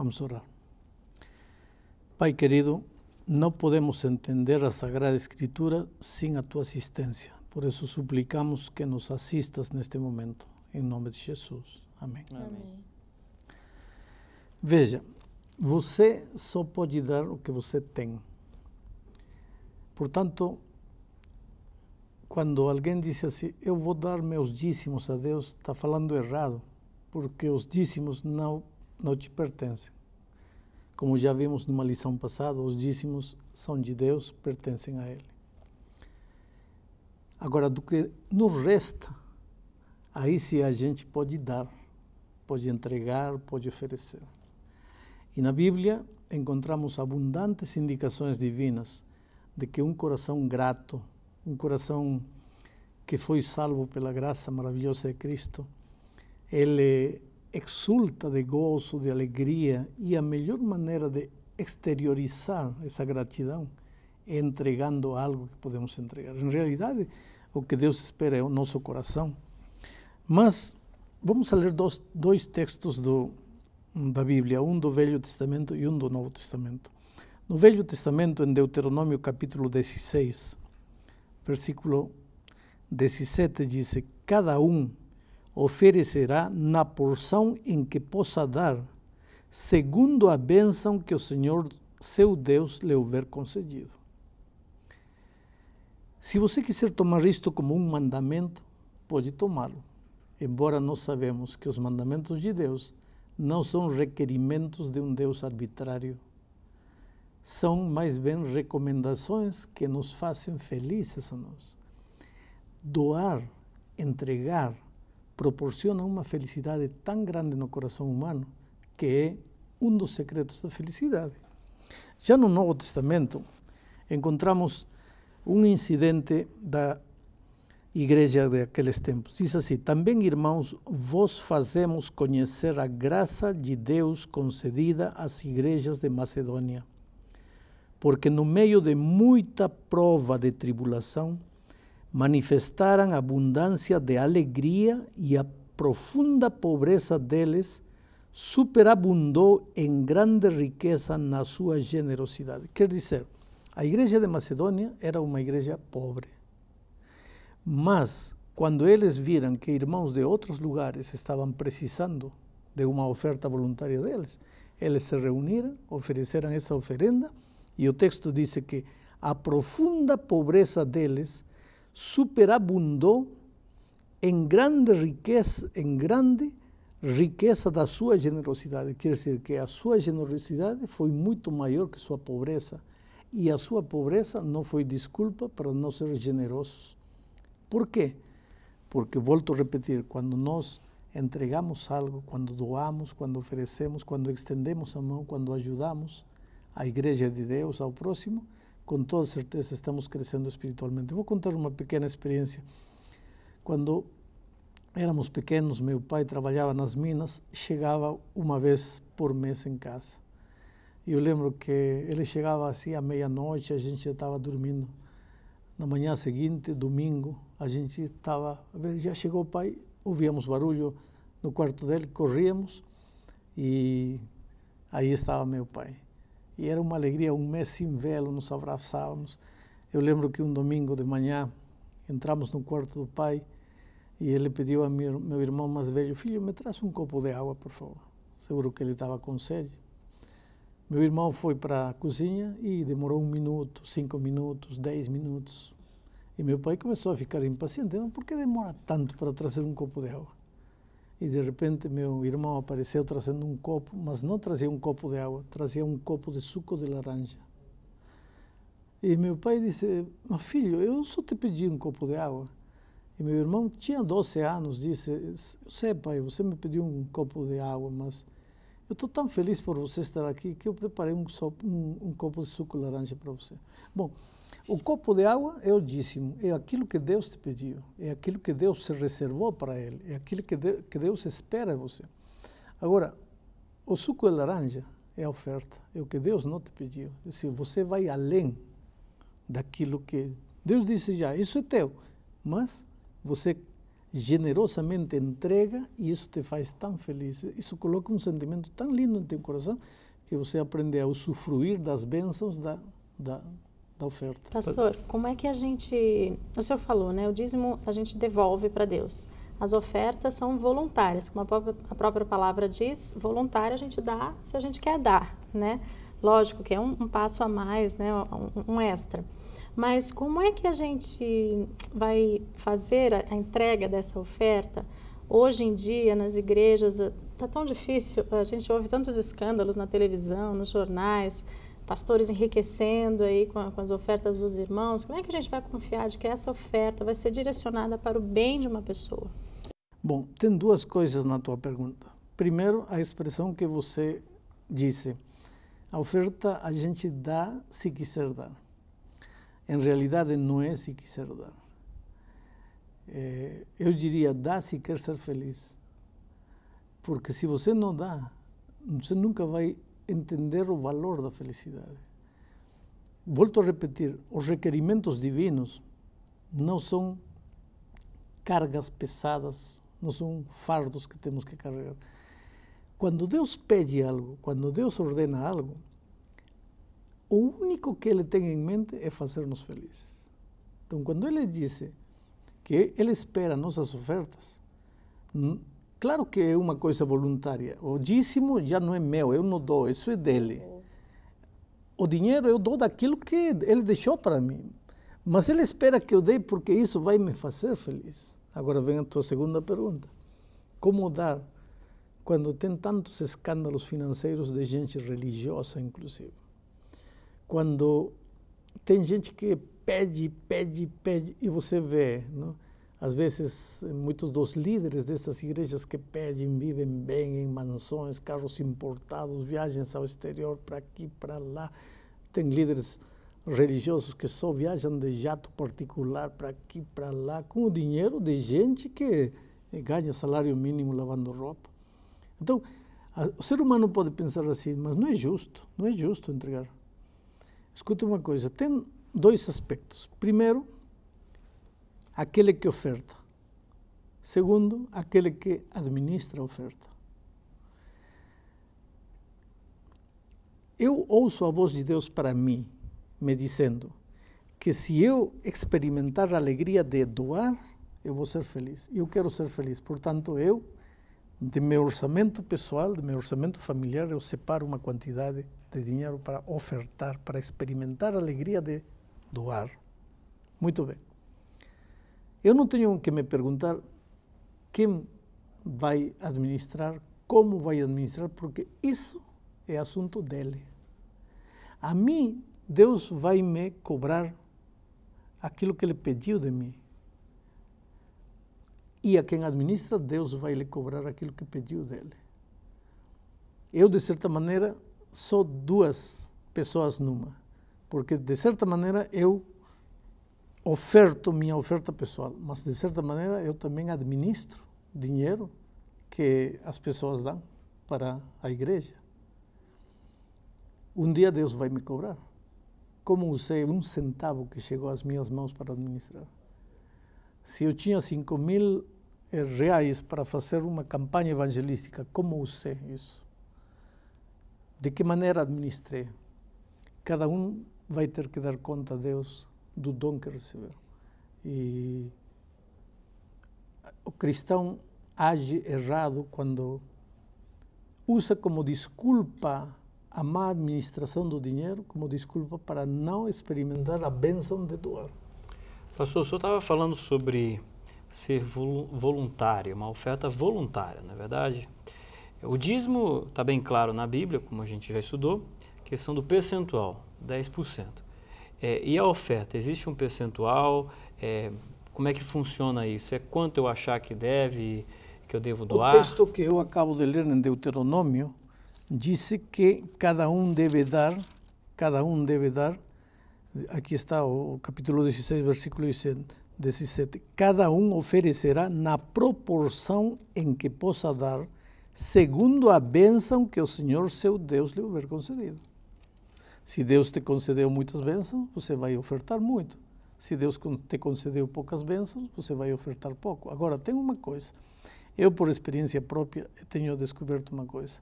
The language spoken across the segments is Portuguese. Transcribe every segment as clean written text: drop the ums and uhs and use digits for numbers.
Vamos orar. Pai querido, não podemos entender a Sagrada Escritura sem a tua assistência. Por isso suplicamos que nos assistas neste momento. Em nome de Jesus. Amém. Amém. Veja, você só pode dar o que você tem. Portanto, quando alguém diz assim, eu vou dar meus dízimos a Deus, está falando errado, porque os dízimos não te pertencem. Como já vimos numa lição passada, os dízimos são de Deus, pertencem a Ele. Agora, do que nos resta, aí sim a gente pode dar, pode entregar, pode oferecer. E na Bíblia encontramos abundantes indicações divinas de que um coração grato, um coração que foi salvo pela graça maravilhosa de Cristo, ele exulta de gozo, de alegria, e a melhor maneira de exteriorizar essa gratidão é entregando algo que podemos entregar. Em realidade, o que Deus espera é o nosso coração. Mas vamos a ler dois textos da Bíblia, um do Velho Testamento e um do Novo Testamento. No Velho Testamento, em Deuteronômio capítulo 16, versículo 17, diz: cada um oferecerá na porção em que possa dar, segundo a bênção que o Senhor, seu Deus, lhe houver concedido. Se você quiser tomar isto como um mandamento, pode tomá-lo, embora nós sabemos que os mandamentos de Deus não são requerimentos de um Deus arbitrário, são mais bem recomendações que nos fazem felizes a nós. Doar, entregar, proporciona uma felicidade tão grande no coração humano que é um dos secretos da felicidade. Já no Novo Testamento, encontramos um incidente da igreja daqueles tempos. Diz assim: também, irmãos, vos fazemos conhecer a graça de Deus concedida às igrejas de Macedônia, porque no meio de muita prova de tribulação, manifestaram abundância de alegria, e a profunda pobreza deles superabundou em grande riqueza na sua generosidade. Quer dizer, a igreja de Macedônia era uma igreja pobre. Mas, quando eles viram que irmãos de outros lugares estavam precisando de uma oferta voluntária deles, eles se reuniram, ofereceram essa oferenda, e o texto diz que a profunda pobreza deles superabundou em grande riqueza da sua generosidade. Quer dizer que a sua generosidade foi muito maior que sua pobreza, e a sua pobreza não foi desculpa para não ser generosos. Por quê? Porque, volto a repetir, quando nós entregamos algo, quando doamos, quando oferecemos, quando estendemos a mão, quando ajudamos a igreja de Deus, ao próximo, com toda certeza estamos crescendo espiritualmente. Vou contar uma pequena experiência. Quando éramos pequenos, meu pai trabalhava nas minas, chegava uma vez por mês em casa. E eu lembro que ele chegava assim à meia-noite, a gente já estava dormindo. Na manhã seguinte, domingo, a gente estava, já chegou o pai, ouvíamos barulho no quarto dele, corríamos e aí estava meu pai. E era uma alegria, um mês sem vê-lo, nos abraçávamos. Eu lembro que um domingo de manhã entramos no quarto do pai e ele pediu a meu irmão mais velho: filho, me traz um copo de água, por favor. Seguro que ele estava com sede. Meu irmão foi para a cozinha e demorou 1 minuto, 5 minutos, 10 minutos. E meu pai começou a ficar impaciente. Por que demora tanto para trazer um copo de água? E de repente meu irmão apareceu trazendo um copo, mas não trazia um copo de água, trazia um copo de suco de laranja. E meu pai disse: mas filho, eu só te pedi um copo de água. E meu irmão tinha 12 anos, disse: eu sei, pai, você me pediu um copo de água, mas eu estou tão feliz por você estar aqui que eu preparei um copo de suco de laranja para você. Bom, o copo de água é o dízimo, é aquilo que Deus te pediu, é aquilo que Deus se reservou para ele, é aquilo que Deus espera de você. Agora, o suco de laranja é a oferta, é o que Deus não te pediu. É assim, você vai além daquilo que Deus disse já, isso é teu, mas você generosamente entrega e isso te faz tão feliz. Isso coloca um sentimento tão lindo no teu coração que você aprende a usufruir das bênçãos da oferta. Pastor, como é que a gente... O senhor falou, né? O dízimo a gente devolve para Deus. As ofertas são voluntárias, como a própria palavra diz, voluntária a gente dá se a gente quer dar, né? Lógico que é um passo a mais, né? Um extra. Mas como é que a gente vai fazer a entrega dessa oferta? Hoje em dia, nas igrejas, está tão difícil, a gente ouve tantos escândalos na televisão, nos jornais, pastores enriquecendo aí com as ofertas dos irmãos. Como é que a gente vai confiar de que essa oferta vai ser direcionada para o bem de uma pessoa? Bom, tem duas coisas na tua pergunta. Primeiro, a expressão que você disse. A oferta a gente dá se quiser dar. Em realidade, não é se quiser dar. Eu diria, dá se quer ser feliz. Porque se você não dá, você nunca vai entender o valor da felicidade. Volto a repetir, os requerimentos divinos não são cargas pesadas, não são fardos que temos que carregar. Quando Deus pede algo, quando Deus ordena algo, o único que Ele tem em mente é fazer-nos felizes. Então, quando Ele disse que Ele espera nossas ofertas, claro que é uma coisa voluntária. O dízimo já não é meu, eu não dou, isso é dele. O dinheiro eu dou daquilo que Ele deixou para mim. Mas Ele espera que eu dê porque isso vai me fazer feliz. Agora vem a tua segunda pergunta. Como dar quando tem tantos escândalos financeiros de gente religiosa, inclusive? Quando tem gente que pede, e você vê, não? Às vezes, muitos dos líderes dessas igrejas que pedem, vivem bem em mansões, carros importados, viagens ao exterior, para aqui, para lá. Tem líderes religiosos que só viajam de jato particular para aqui, para lá, com o dinheiro de gente que ganha salário mínimo lavando roupa. Então, o ser humano pode pensar assim, mas não é justo entregar. Escuta uma coisa, tem dois aspectos. Primeiro, aquele que oferta. Segundo, aquele que administra a oferta. Eu ouço a voz de Deus para mim, me dizendo que se eu experimentar a alegria de doar, eu vou ser feliz. Eu quero ser feliz. Portanto, eu, de meu orçamento pessoal, de meu orçamento familiar, eu separo uma quantidade de dinheiro para ofertar, para experimentar a alegria de doar. Muito bem. Eu não tenho que me perguntar quem vai administrar, como vai administrar, porque isso é assunto dele. A mim, Deus vai me cobrar aquilo que Ele pediu de mim. E a quem administra, Deus vai lhe cobrar aquilo que pediu dele. Eu, de certa maneira, sou duas pessoas numa, porque, de certa maneira, eu oferto minha oferta pessoal, mas, de certa maneira, eu também administro dinheiro que as pessoas dão para a igreja. Um dia Deus vai me cobrar. Como usei um centavo que chegou às minhas mãos para administrar? Se eu tinha 5.000 reais para fazer uma campanha evangelística, como usei isso? De que maneira administrei? Cada um vai ter que dar conta a Deus do dom que recebeu. E o cristão age errado quando usa como desculpa a má administração do dinheiro, como desculpa para não experimentar a bênção de doar. Pastor, o senhor estava falando sobre ser voluntário, uma oferta voluntária, não é verdade? O dízimo está bem claro na Bíblia, como a gente já estudou, questão do percentual, 10%. E a oferta, existe um percentual? Como é que funciona isso? É quanto eu achar que eu devo doar? O texto que eu acabo de ler em Deuteronômio disse que cada um deve dar, aqui está o capítulo 16, versículo 17, cada um oferecerá na proporção em que possa dar, segundo a bênção que o Senhor, seu Deus, lhe houver concedido. Se Deus te concedeu muitas bênçãos, você vai ofertar muito. Se Deus te concedeu poucas bênçãos, você vai ofertar pouco. Agora, tem uma coisa. Eu, por experiência própria, tenho descoberto uma coisa.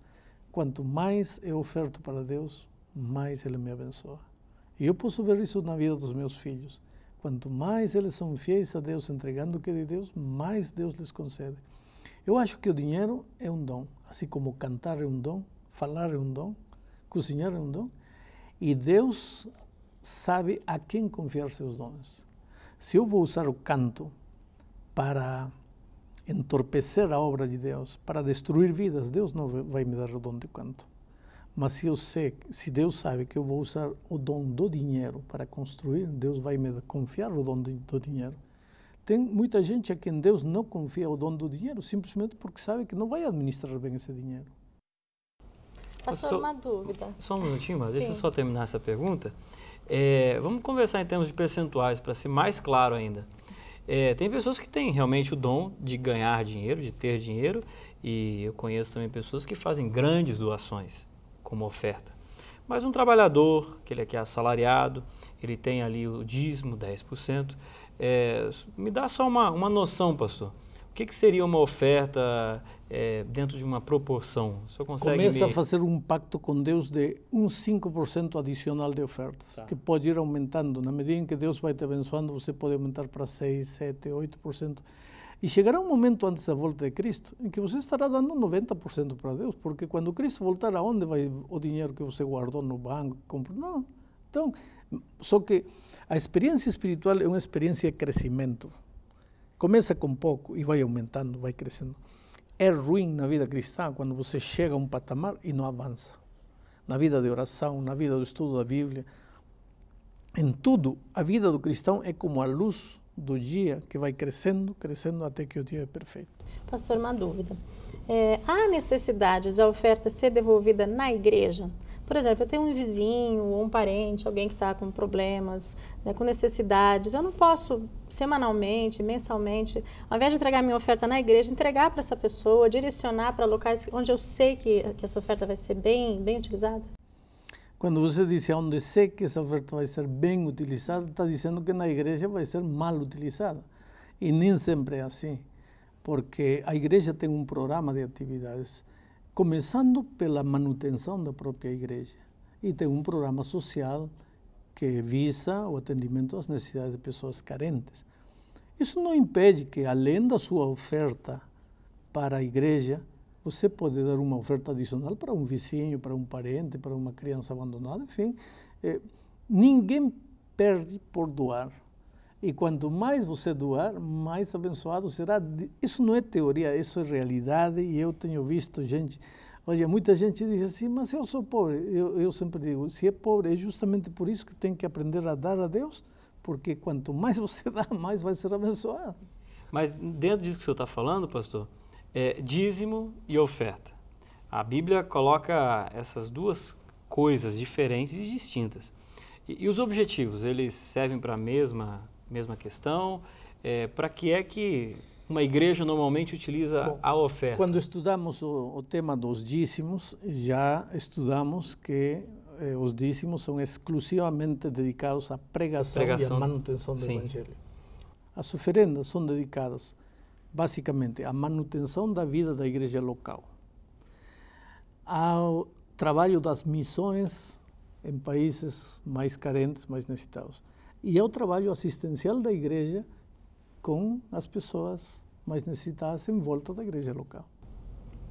Quanto mais eu oferto para Deus, mais Ele me abençoa. E eu posso ver isso na vida dos meus filhos. Quanto mais eles são fiéis a Deus, entregando o que é de Deus, mais Deus lhes concede. Eu acho que o dinheiro é um dom, assim como cantar é um dom, falar é um dom, cozinhar é um dom. E Deus sabe a quem confiar seus dons. Se eu vou usar o canto para entorpecer a obra de Deus, para destruir vidas, Deus não vai me dar o dom de canto. Mas se Deus sabe que eu vou usar o dom do dinheiro para construir, Deus vai me confiar o dom do dinheiro. Tem muita gente a quem Deus não confia o dom do dinheiro, simplesmente porque sabe que não vai administrar bem esse dinheiro. Pastor, uma dúvida. Só um minutinho, mas deixa eu Sim. só terminar essa pergunta. Vamos conversar em termos de percentuais, para ser mais claro ainda. Tem pessoas que têm realmente o dom de ganhar dinheiro, de ter dinheiro, e eu conheço também pessoas que fazem grandes doações como oferta. Mas um trabalhador, que ele é assalariado, ele tem ali o dízimo, 10%. Me dá só uma noção, pastor. O que seria uma oferta dentro de uma proporção? O senhor consegue Começa a fazer um pacto com Deus de uns 5% adicional de ofertas, Tá. que pode ir aumentando. Na medida em que Deus vai te abençoando, você pode aumentar para 6%, 7%, 8%. E chegará um momento antes da volta de Cristo em que você estará dando 90% para Deus, porque quando Cristo voltar, aonde vai o dinheiro que você guardou no banco? Não. Então, só que a experiência espiritual é uma experiência de crescimento. Começa com pouco e vai aumentando, vai crescendo. É ruim na vida cristã quando você chega a um patamar e não avança. Na vida de oração, na vida do estudo da Bíblia, em tudo, a vida do cristão é como a luz do dia que vai crescendo, crescendo até que o dia é perfeito. Pastor, uma dúvida. Há necessidade da oferta ser devolvida na igreja? Por exemplo, eu tenho um vizinho ou um parente, alguém que está com problemas, né, com necessidades. Eu não posso, semanalmente, mensalmente, ao invés de entregar minha oferta na igreja, entregar para essa pessoa, direcionar para locais onde eu sei que essa oferta vai ser bem utilizada? Quando você diz onde sei que essa oferta vai ser bem utilizada, está dizendo que na igreja vai ser mal utilizada. E nem sempre é assim, porque a igreja tem um programa de atividades, começando pela manutenção da própria igreja. E tem um programa social que visa o atendimento às necessidades de pessoas carentes. Isso não impede que, além da sua oferta para a igreja, você pode dar uma oferta adicional para um vizinho, para um parente, para uma criança abandonada, enfim. Ninguém perde por doar. E quanto mais você doar, mais abençoado será. Isso não é teoria, isso é realidade. E eu tenho visto gente... Olha, muita gente diz assim, mas eu sou pobre. Eu sempre digo, se é pobre, é justamente por isso que tem que aprender a dar a Deus, porque quanto mais você dá, mais vai ser abençoado. Mas dentro disso que o senhor está falando, pastor, dízimo e oferta. A Bíblia coloca essas duas coisas diferentes e distintas. E os objetivos, eles servem para a mesma questão? Para que é que uma igreja normalmente utiliza a oferta? Quando estudamos o tema dos dízimos, já estudamos que os dízimos são exclusivamente dedicados à pregação e à manutenção do Evangelho. As oferendas são dedicadas basicamente à manutenção da vida da igreja local, ao trabalho das missões em países mais carentes, mais necessitados, e ao trabalho assistencial da igreja com as pessoas mais necessitadas em volta da igreja local.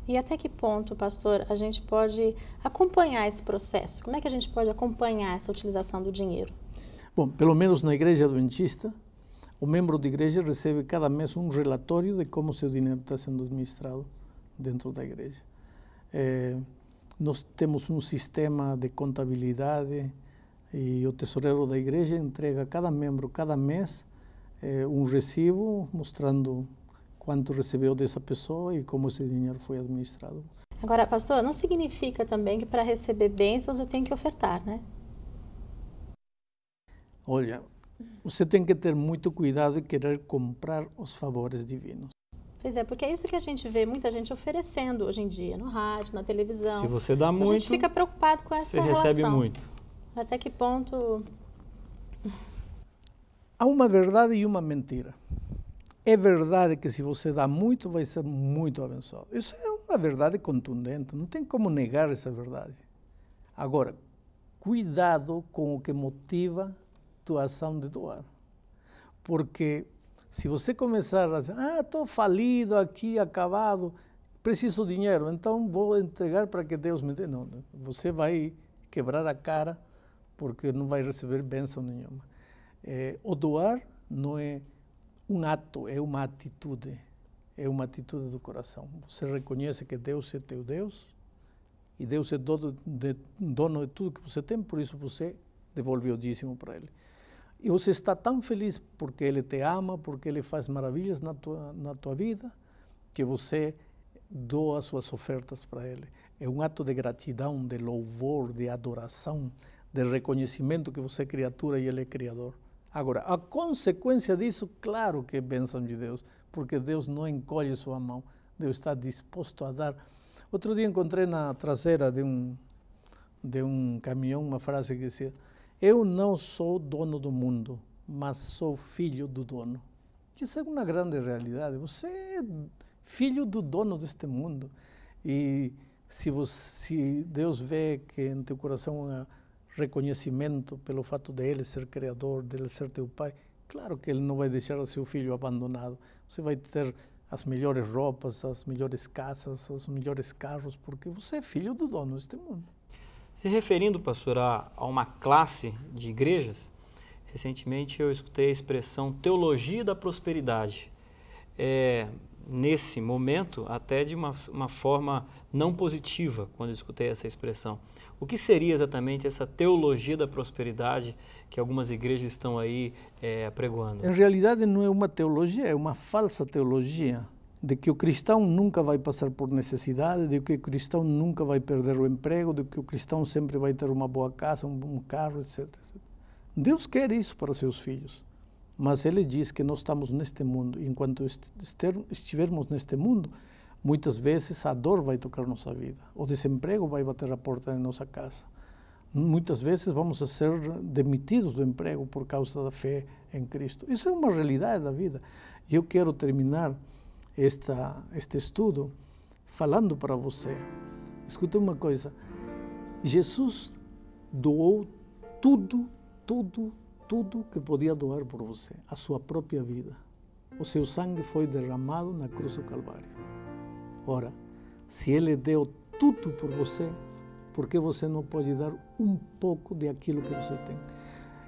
E até que ponto, pastor, a gente pode acompanhar esse processo? Como é que a gente pode acompanhar essa utilização do dinheiro? Bom, pelo menos na igreja adventista, o membro de igreja recebe cada mês um relatório de como seu dinheiro está sendo administrado dentro da igreja. Nós temos um sistema de contabilidade e o tesoureiro da igreja entrega a cada membro, cada mês, um recibo mostrando quanto recebeu dessa pessoa e como esse dinheiro foi administrado. Agora, pastor, não significa também que para receber bênçãos eu tenho que ofertar, né? Olha, você tem que ter muito cuidado e querer comprar os favores divinos. Pois é, porque é isso que a gente vê muita gente oferecendo hoje em dia, no rádio, na televisão. Se você dá então, muito, a gente fica preocupado com essa você relação. recebe muito. Até que ponto... Há uma verdade e uma mentira. É verdade que se você dá muito, vai ser muito abençoado. Isso é uma verdade contundente, não tem como negar essa verdade. Agora, cuidado com o que motiva tua ação de doar. Porque se você começar a dizer, estou falido aqui, acabado, preciso de dinheiro, então vou entregar para que Deus me dê. Não, você vai quebrar a cara porque não vai receber bênção nenhuma. O doar não é um ato, é uma atitude do coração. Você reconhece que Deus é teu Deus e Deus é dono de tudo que você tem, por isso você devolve o dízimo para Ele. E você está tão feliz porque Ele te ama, porque Ele faz maravilhas na tua vida, que você doa suas ofertas para Ele. É um ato de gratidão, de louvor, de adoração, de reconhecimento que você é criatura e Ele é Criador. Agora, a consequência disso, claro que é bênção de Deus, porque Deus não encolhe sua mão, Deus está disposto a dar. Outro dia encontrei na traseira de um caminhão uma frase que dizia: eu não sou dono do mundo, mas sou filho do dono. Isso é uma grande realidade. Você é filho do dono deste mundo. E se Deus vê que em teu coração há reconhecimento pelo fato de Ele ser Criador, de Ele ser teu Pai, claro que Ele não vai deixar o seu filho abandonado. Você vai ter as melhores roupas, as melhores casas, os melhores carros, porque você é filho do dono deste mundo. Se referindo, pastor, a uma classe de igrejas, recentemente eu escutei a expressão teologia da prosperidade. Nesse momento, até de uma forma não positiva, quando eu escutei essa expressão. O que seria exatamente essa teologia da prosperidade que algumas igrejas estão aí apregoando? Em realidade não é uma teologia, é uma falsa teologia, de que o cristão nunca vai passar por necessidade, de que o cristão nunca vai perder o emprego, de que o cristão sempre vai ter uma boa casa, um carro, etc, etc. Deus quer isso para seus filhos. Mas Ele diz que nós estamos neste mundo. Enquanto estivermos neste mundo, muitas vezes a dor vai tocar nossa vida. O desemprego vai bater a porta de nossa casa. Muitas vezes vamos a ser demitidos do emprego por causa da fé em Cristo. Isso é uma realidade da vida. E eu quero terminar este estudo falando para você. Escuta uma coisa. Jesus doou tudo que podia doar por você, a sua própria vida. O seu sangue foi derramado na cruz do Calvário. Ora, se Ele deu tudo por você, por que você não pode dar um pouco daquilo que você tem?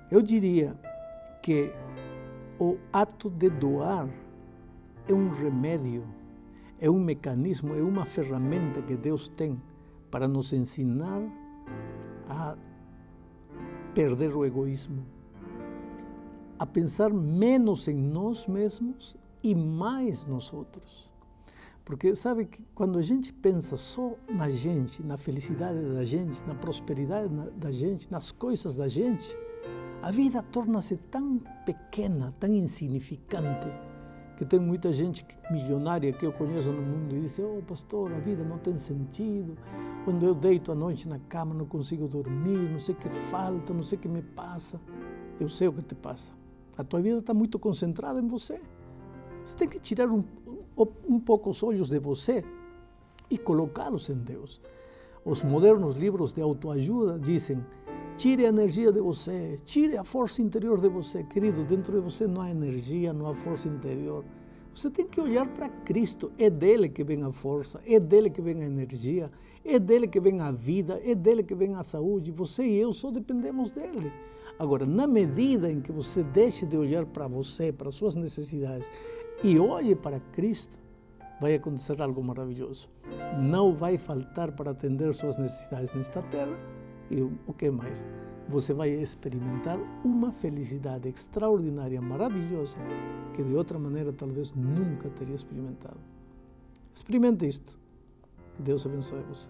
Eu diria que o ato de doar é um remédio, é um mecanismo, é uma ferramenta que Deus tem para nos ensinar a perder o egoísmo, a pensar menos em nós mesmos e mais nos outros. Porque sabe que quando a gente pensa só na gente, na felicidade da gente, na prosperidade da gente, nas coisas da gente, a vida torna-se tão pequena, tão insignificante, que tem muita gente milionária que eu conheço no mundo e diz: oh pastor, a vida não tem sentido, quando eu deito à noite na cama não consigo dormir, não sei o que falta, não sei o que me passa. Eu sei o que te passa. A tua vida está muito concentrada em você. Você tem que tirar um pouco os olhos de você e colocá-los em Deus. Os modernos livros de autoajuda dizem: tire a energia de você, tire a força interior de você. Querido, dentro de você não há energia, não há força interior. Você tem que olhar para Cristo. É dele que vem a força, é dele que vem a energia, é dele que vem a vida, é dele que vem a saúde. Você e eu só dependemos dele. Agora, na medida em que você deixe de olhar para você, para suas necessidades, e olhe para Cristo, vai acontecer algo maravilhoso. Não vai faltar para atender suas necessidades nesta terra. E o que mais? Você vai experimentar uma felicidade extraordinária, maravilhosa, que de outra maneira talvez nunca teria experimentado. Experimente isto. Deus abençoe você.